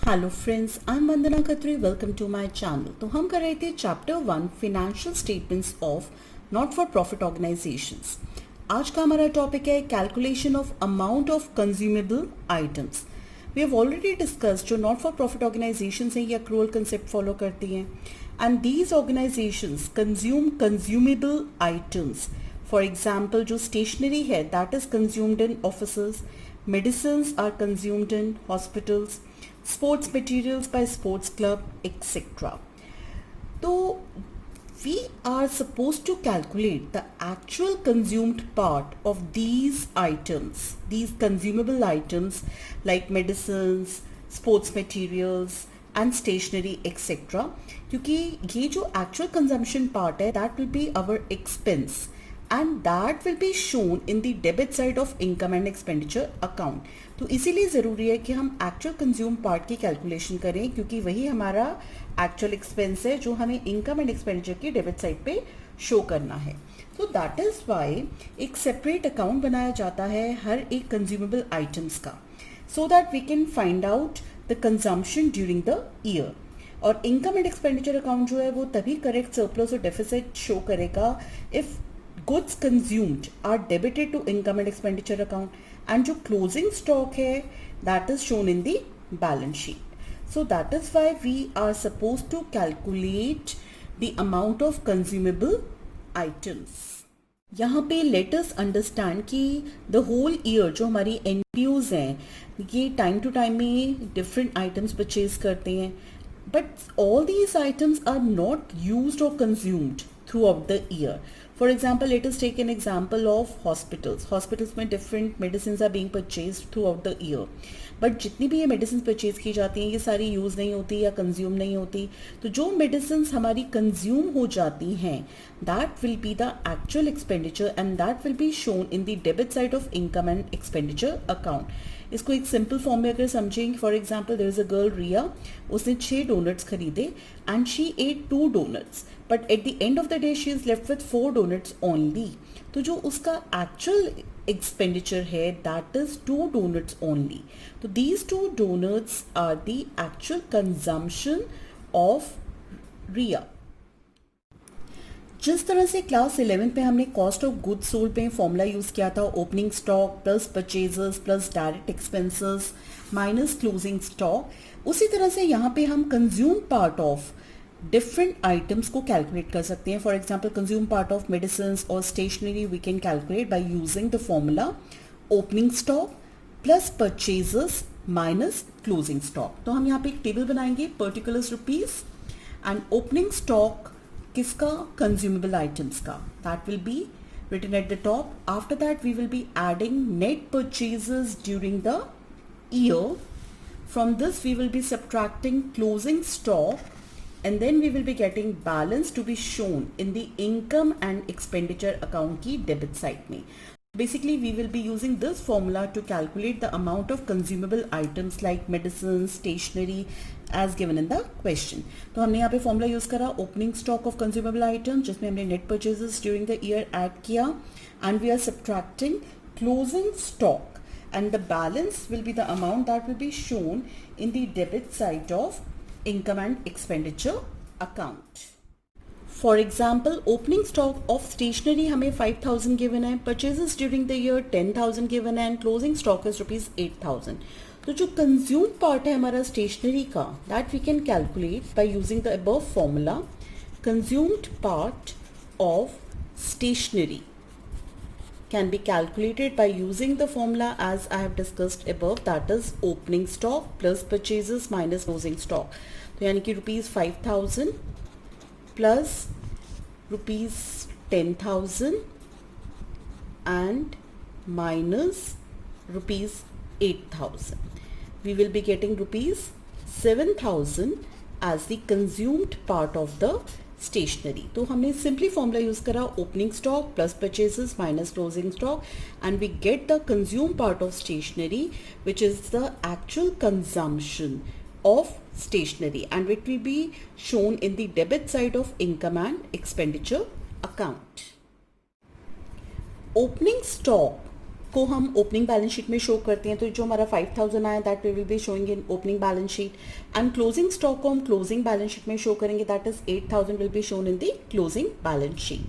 Hello friends, I am Vandana Khatri. Welcome to my channel. तो हम कर रहे थे chapter 1 financial statements of not for profit organisations. आज का हमारा टॉपिक है calculation of amount of consumable items. We have already discuss जो नॉट फॉर प्रॉफिट ऑर्गेनाइजेशंस हैं ये अक्रूवल कंसेप्ट फॉलो करती हैं and these organisations consume consumable items. For example जो स्टेशनरी है that is consumed in offices, medicines are consumed in hospitals, sports materials by sports club, etc. So we are supposed to calculate the actual consumed part of these items, these consumable items like medicines, sports materials and stationery, etc. क्योंकि ये जो actual consumption part है that will be our expense and that will be shown in the debit side of income and expenditure account. तो इसीलिए ज़रूरी है कि हम actual consume part की calculation करें क्योंकि वही हमारा actual expense है जो हमें income and expenditure की debit side पे show करना है. So that is why एक separate account बनाया जाता है हर एक consumable items का so that we can find out the consumption during the year. और income and expenditure account जो है वो तभी correct surplus और deficit show करेगा if goods consumed are debited to income and expenditure account and जो closing stock है that is shown in the balance sheet. So that is why we are supposed to calculate the amount of consumable items. यहाँ पे let us understand कि the whole year जो हमारी NPOs हैं ये time to time में different items purchase करते हैं but all these items are not used or consumed throughout the year. For example, let us take an example of hospitals. Hospitals में different medicines are being purchased throughout the year. But जितनी भी ये medicines purchase की जाती हैं ये सारी use नहीं होती या consume नहीं होती. तो जो medicines हमारी consume हो जाती हैं that will be the actual expenditure and that will be shown in the debit side of income and expenditure account. इसको एक सिंपल फॉर्म में अगर समझेंगे for example there is a girl Riya, उसने 6 डोनट्स खरीदे and she ate 2 donuts but at the end of the day she is left with 4 donuts only. तो जो उसका एक्चुअल एक्सपेंडिचर है दैट इज 2 डोनट्स ओनली. तो these 2 donuts are the actual consumption of Riya. जिस तरह से class 11 पे हमने कॉस्ट ऑफ गुड्स सोल्ड पे फॉर्मूला यूज़ किया था opening stock plus purchases plus direct expenses minus closing stock, उसी तरह से यहाँ पे हम consume part of different items को कैलकुलेट कर सकते हैं. For example consume part of medicine और stationery we can calculate by using the formula opening stock plus purchases minus closing stock. तो हम यहाँ पे एक टेबल बनाएंगे particulars rupees and opening stock किसका, कंज्यूमेबल आइटम्स का, that will be written at the top. After that we will be adding net purchases during the year. From this we will be subtracting closing stock and then we will be getting balance to be shown in the income and expenditure account की debit side में. Basically we will be using this formula to calculate the amount of consumable items like medicine, stationery as given in the question. तो हमने यहाँ पे formula use करा opening stock of consumable item जिसमें हमने net purchases during the year add किया and we are subtracting closing stock and the balance will be the amount that will be shown in the debit side of income and expenditure account. For example, opening stock of stationery हमें 5,000 given है, purchases during the year 10,000 given है and closing stock is rupees 8,000. तो जो consumed part है हमारा stationery का that we can calculate by using the above formula. Consumed part of stationery can be calculated by using the formula as I have discussed above, that is opening stock plus purchases minus closing stock. तो यानी कि rupees 5,000 plus rupees 10,000 and minus rupees 8,000. We will be getting rupees 7,000 as the consumed part of the stationery. तो हमने simply formula use करा opening stock plus purchases minus closing stock and we get the consume part of stationery which is the actual consumption of stationery and it will be shown in the debit side of income and expenditure account. Opening stock को हम opening balance sheet में show करते हैं, तो जो हमारा 5000 आया that we will be showing in opening balance sheet and closing stock को हम क्लोजिंग बैलेंस शीट में शो करेंगे, that is 8000 will be shown in the closing balance sheet.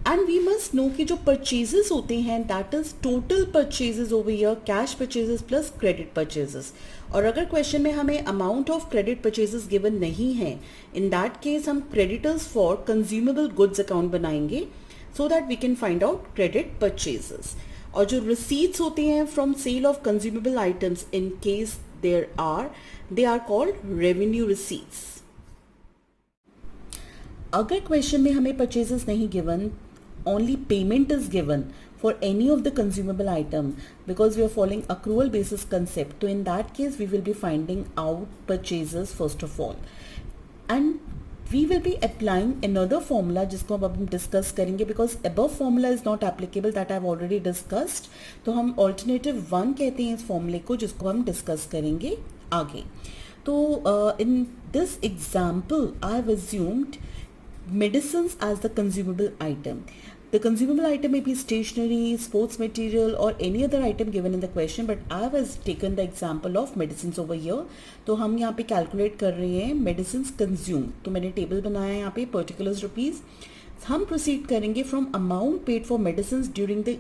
And we must know कि जो परचेजेस होते हैं that is total purchases over year, cash purchases plus credit purchases. और अगर क्वेश्चन में हमें amount of credit purchases given नहीं है, इन दैट केस हम creditors for consumable goods account बनाएंगे so that we can find out credit purchases. और जो रिसीट्स होते हैं from sale of consumable items in case there are, they are called revenue receipts. अगर question में हमें purchases नहीं given, only payment is given for any of the consumable item because we are following accrual basis concept, so in that case we will be finding out purchases first of all and we will be applying another formula जिसको अब हम discuss करेंगे because above formula is not applicable that I have already discussed. तो हम alternative 1 कहते हैं इस फॉर्मूले को जिसको हम डिस्कस करेंगे आगे. तो in this example I have assumed medicines as the consumable item. The consumable item may be stationery, sports material or any other item given in the question, but I have taken the example of medicines over here. तो हम यहाँ पे calculate कर रहे हैं medicines consumed. तो मैंने table बनाया है यहाँ पे particulars रुपीज़. हम प्रोसीड करेंगे from amount paid for medicine during the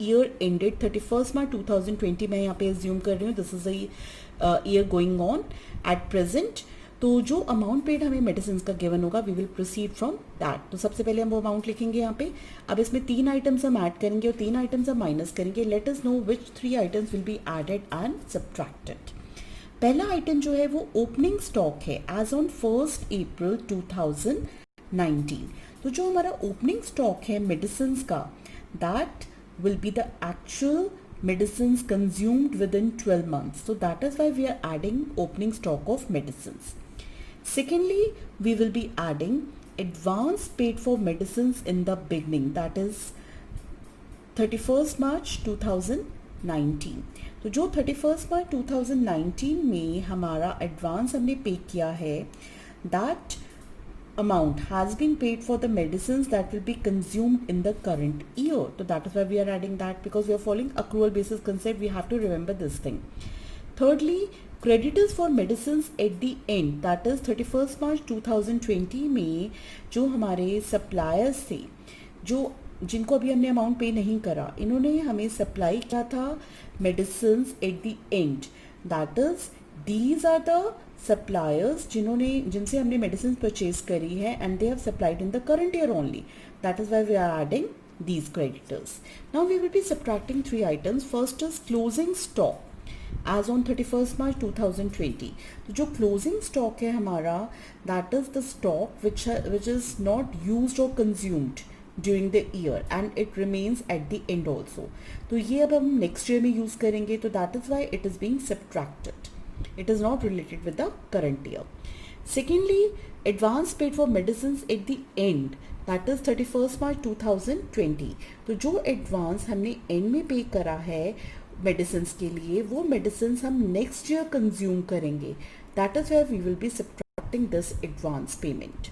year ended 31 March 2020. मैं यहाँ पे एज्यूम कर रही हूँ this is a year going on at present. तो जो अमाउंट पेड हमें मेडिसिन का गिवन होगा we will proceed from that. तो सबसे पहले हम वो अमाउंट लिखेंगे यहाँ पे. अब इसमें 3 आइटम्स हम ऐड करेंगे और 3 आइटम्स हम माइनस करेंगे. Let us know which 3 items will be added and subtracted. पहला आइटम जो है वो ओपनिंग स्टॉक है एज ऑन 1 अप्रैल 2019. तो जो हमारा ओपनिंग स्टॉक है मेडिसिन का that will be the actual medicines consumed within 12 months. So that is why we are adding opening stock of medicines. Secondly, we will be adding advance paid for medicines in the beginning, that is 31st March 2019. तो जो 31st March 2019 में हमारा advance हमने पे किया है that amount has been paid for the medicines that will be consumed in the current year. So that is why we are adding that because we are following accrual basis concept. We have to remember this thing. Thirdly, creditors for medicines at the end, that is 31st March 2020 में जो हमारे suppliers थे जो जिनको अभी हमने amount पे नहीं करा, इन्होंने हमें सप्लाई किया था medicines at the end. That is these are the suppliers जिनसे हमने medicines purchase करी है and they have supplied in the current year only. That is why we are adding these creditors. Now we will be subtracting 3 items. First is closing stock as on 31st March 2020. तो जो closing stock है हमारा that is the stock which is not used or consumed during the year and it remains at the end also. तो ये अब हम next year में use करेंगे तो that is why it is being subtracted. It is not related with the current year. Secondly, advance paid for medicines at the end, that is 31st March 2020. तो जो advance हमने end में pay करा है medicines के लिए वो medicines हम next year consume करेंगे. That is where we will be subtracting this advance payment.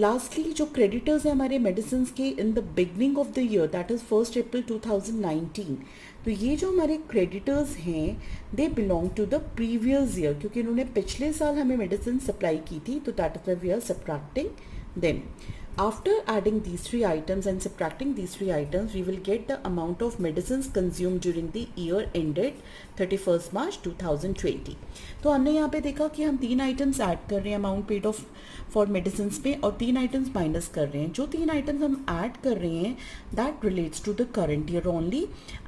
Lastly, जो creditors हैं हमारे medicines के in the beginning of the year, that is 1st April 2019. तो ये जो हमारे creditors हैं they belong to the previous year क्योंकि इन्होंने पिछले साल हमें medicine supply की थी तो that is why we are subtracting them. After adding these 3 items and subtracting these 3 items, we will get the amount of medicines consumed during the year ended 31st March 2020. तो हमने यहाँ पे देखा कि हम 3 items add कर रहे हैं amount paid of for medicines पे और 3 items minus कर रहे हैं. जो 3 items हम add कर रहे हैं that relates to the current year only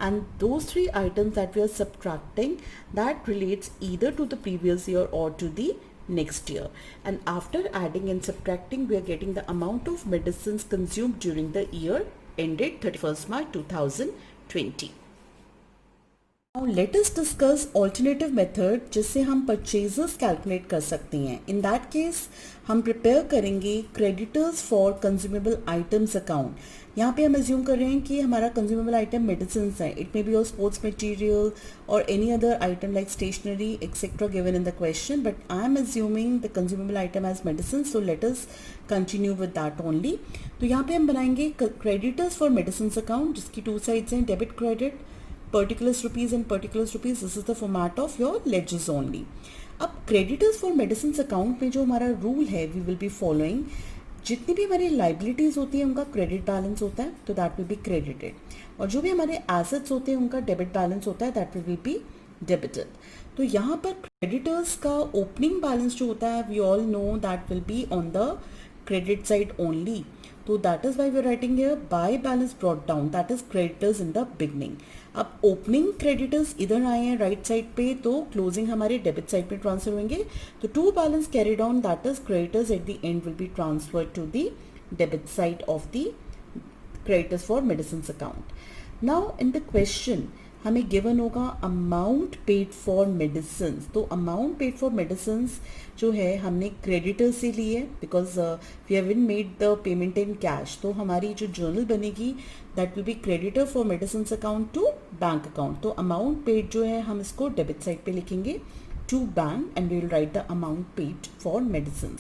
and those 3 items that we are subtracting that relates either to the previous year or to the next year. And after adding and subtracting we are getting the amount of medicines consumed during the year ended 31st March 2020. Now let us discuss alternative method जिससे हम purchases calculate कर सकते हैं. In that case हम prepare करेंगे creditors for consumable items account. यहाँ पे हम assume कर रहे हैं कि हमारा consumable item medicines है. It may be your sports material or any other item like stationery etc. given in the question, but I am assuming the consumable item as medicine. So let us continue with that only. तो यहाँ पे हम बनाएंगे creditors for medicines account जिसकी 2 sides हैं debit credit. particulars rupees and particulars rupees. This is the format of your ledgers only. अब creditors for medicines account में जो हमारा rule है, we will be following, जितनी भी हमारी liabilities होती है उनका credit balance होता है, तो that will be credited, और जो भी हमारे assets होते हैं उनका debit balance होता है, that will be debited. तो यहाँ पर creditors का opening balance जो होता है, we all know that will be on the credit side only. तो that is why we are writing here by balance brought down, that is creditors in the beginning. अब opening creditors इधर आए हैं right side पे, तो closing हमारे debit side पे transfer होंगे. तो to balance carried on, that is creditors at the end will be transferred to the debit side of the creditors for medicines account. Now in the question हमें given होगा amount paid for medicine. तो amount paid for medicine जो है हमने creditor से ली है, because we have made the payment in cash. तो हमारी जो जर्नल बनेगी that will be creditor for medicine account to bank account. तो अमाउंट पेड जो है हम इसको डेबिट साइड पे लिखेंगे to bank and we will write the amount paid for medicine.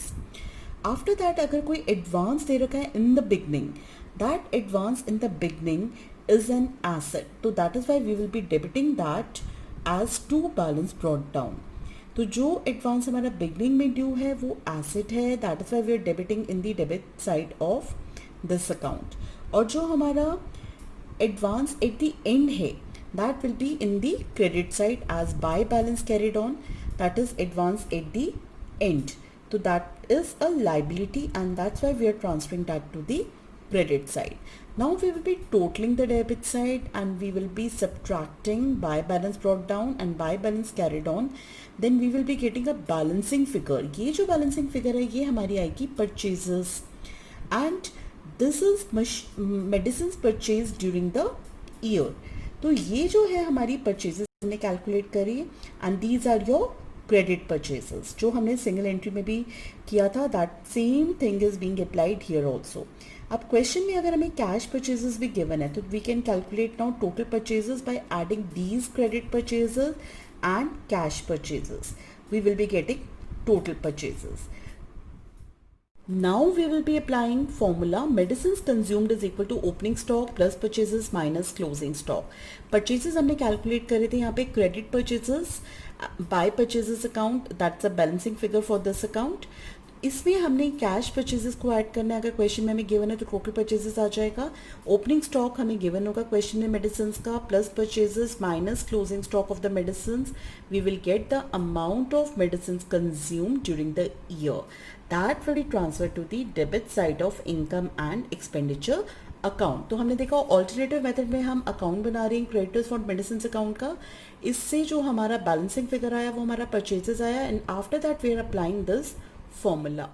After that अगर कोई एडवांस दे रखा है in the beginning, that advance in the beginning is an asset, so that is why we will be debiting that as to balance brought down. तो जो advance हमारा beginning में due है वो एसेट है, that is why we are debiting in the debit side of this account. और जो हमारा एडवांस एट द एंड है that will be in the credit side as by balance carried on, that is advance at the end. तो that is a liability and that's why we are transferring that to the credit side. Now we will be totaling the debit side and we will be subtracting by balance brought down and by balance carried on. Then we will be getting a balancing figure. ये जो balancing figure है ये हमारी आएगी purchases and this is medicines purchased during the year. तो ये जो है हमारी purchases हमने calculate करी and these are your credit purchases जो हमने single entry में भी किया था. That same thing is being applied here also. अब क्वेश्चन में अगर हमें कैश परचेजेस भी गिवन है तो we can calculate now total purchases by adding these credit purchases and cash purchases. We will be getting total purchases. Now we will be applying formula medicine consumed is equal to opening stock plus purchases minus closing stock. Purchases हमने calculate करे थे यहाँ पे credit purchases by purchases account, that's a balancing figure for this account. इसमें हमने cash purchases को add करना है. अगर क्वेश्चन में हमें गिवन है तो टोटल परचेजेस आ जाएगा. ओपनिंग स्टॉक हमें गिवन होगा क्वेश्चन में मेडिसिन का, plus purchases minus closing stock of the medicine. We will get the amount of medicine consumed during the year. That will be transfer to the debit side of income and expenditure account. तो हमने देखा alternative method में हम account बना रहे हैं creditors for medicine account का. इससे जो हमारा बैलेंसिंग फिगर आया वो हमारा परचेजेस आया and after that we are applying this formula.